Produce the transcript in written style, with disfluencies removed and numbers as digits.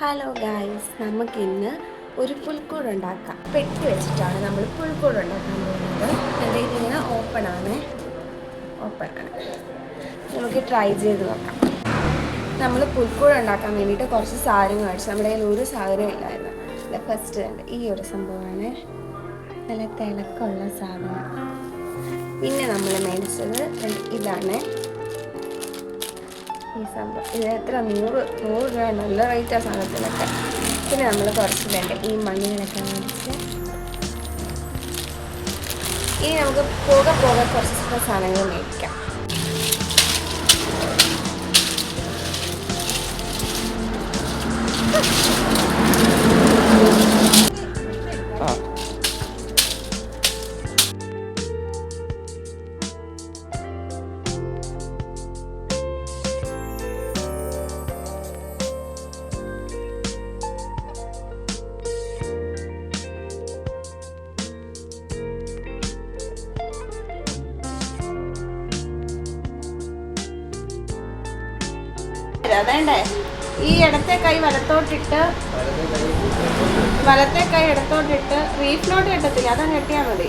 Hello guys, നമുക്കിന്ന് ഒരു പുൽക്കൂട് ഉണ്ടാക്കാം. പെട്ടി വെച്ചിട്ടാണ് നമ്മൾ പുൽക്കൂട് ഉണ്ടാക്കാൻ പോകുന്നത്. ഇതിങ്ങനെ ഓപ്പണാണ്. നമുക്ക് ട്രൈ ചെയ്ത് നോക്കാം. നമ്മൾ പുൽക്കൂട് ഉണ്ടാക്കാൻ വേണ്ടിയിട്ട് കുറച്ച് സാധനങ്ങൾ മേടിച്ചു. നമ്മുടെ കയ്യിൽ ഒരു സാധനം ഇല്ലായിരുന്നു. ഫസ്റ്റ് തന്നെ ഈ ഒരു സംഭവമാണ്, നല്ല തിളക്കമുള്ള സാധനം. പിന്നെ നമ്മൾ മേടിച്ചത് ഇതാണ്, ഈ സംഭവം. ഇത് എത്ര 100 രൂപ, നല്ല റേറ്റ് ആ സാധനത്തിലൊക്കെ. പിന്നെ നമ്മൾ കുറച്ച് വേണ്ട ഈ മണികളൊക്കെ മേടിച്ച് ഇനി നമുക്ക് പോകെ കുറച്ച് സാധനങ്ങൾ മേടിക്കാം. അതേണ്ടേ, ഈ ഇടത്തെ കൈ വലത്തോട്ടിട്ട് റീഫിലോട്ട് കെട്ടത്തില്ല, അതങ്ങ് കെട്ടിയാൽ മതി.